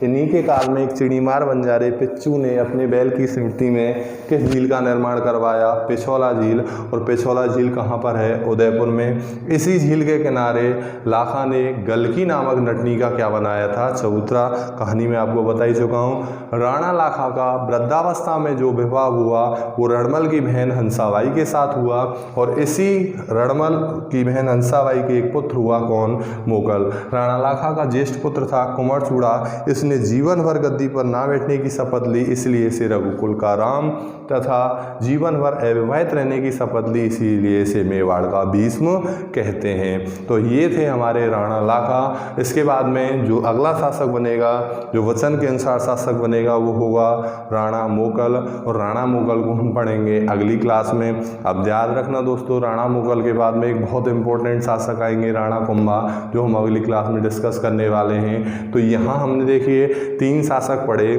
इन्हीं के काल में एक चिड़ीमार बंजारे पिच्चू ने अपने बैल की स्मृति में किस झील का निर्माण करवाया? पिछौला झील। और पिछौला झील कहाँ पर है? उदयपुर में। इसी झील के किनारे लाखा ने गलकी नामक नटनी का क्या बनाया था? चबूतरा। कहानी में आपको बता ही चुका हूँ। राणा लाखा का वृद्धावस्था में जो विवाह हुआ वो रणमल की बहन हंसाबाई के साथ हुआ और इसी रणमल की बहन हंसाबाई के एक पुत्र हुआ कौन? मोकल। राणा लाखा का ज्येष्ठ पुत्र था कुंवर चूड़ा। इसने जीवन भर गद्दी पर ना बैठने की शपथ ली, इसलिए इसे रघुकुल का राम, तथा जीवन भर अविवाहित रहने की शपथ ली, इसीलिए इसे मेवाड़ का भीष्म कहते हैं। तो ये थे हमारे राणा लाखा। इसके बाद में जो अगला शासक बनेगा, जो वचन के अनुसार शासक बनेगा, वो होगा राणा मोकल। और राणा मोकल को हम पढ़ेंगे अगली क्लास में। अब याद रखना दोस्तों, राणा मोकल के बाद में एक बहुत इंपॉर्टेंट शासक आएंगे राणा कुंभा, जो हम अगली क्लास में डिस्कस करने वाले हैं। तो यहाँ हमने देखिए 3 शासक पढ़े,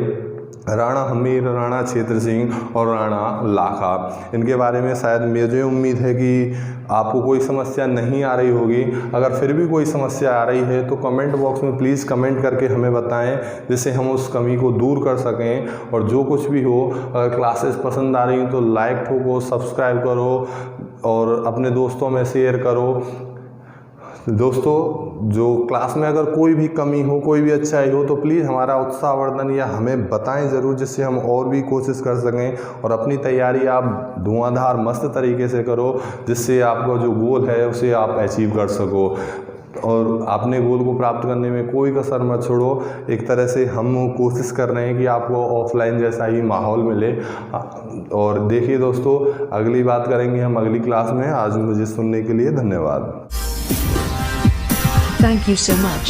राणा हमीर, राणा क्षेत्र सिंह और राणा लाखा। इनके बारे में शायद मुझे उम्मीद है कि आपको कोई समस्या नहीं आ रही होगी। अगर फिर भी कोई समस्या आ रही है तो कमेंट बॉक्स में प्लीज़ कमेंट करके हमें बताएं, जिससे हम उस कमी को दूर कर सकें। और जो कुछ भी हो, अगर क्लासेस पसंद आ रही हैं तो लाइक ठोको, सब्सक्राइब करो और अपने दोस्तों में शेयर करो। दोस्तों, जो क्लास में अगर कोई भी कमी हो, कोई भी अच्छाई हो, तो प्लीज़ हमारा उत्साहवर्धन या हमें बताएं ज़रूर, जिससे हम और भी कोशिश कर सकें। और अपनी तैयारी आप धुआंधार मस्त तरीके से करो, जिससे आपका जो गोल है उसे आप अचीव कर सको। और अपने गोल को प्राप्त करने में कोई कसर मत छोड़ो। एक तरह से हम कोशिश कर रहे हैं कि आपको ऑफलाइन जैसा ही माहौल मिले। और देखिए दोस्तों, अगली बात करेंगे हम अगली क्लास में। आज मुझे सुनने के लिए धन्यवाद। Thank you so much.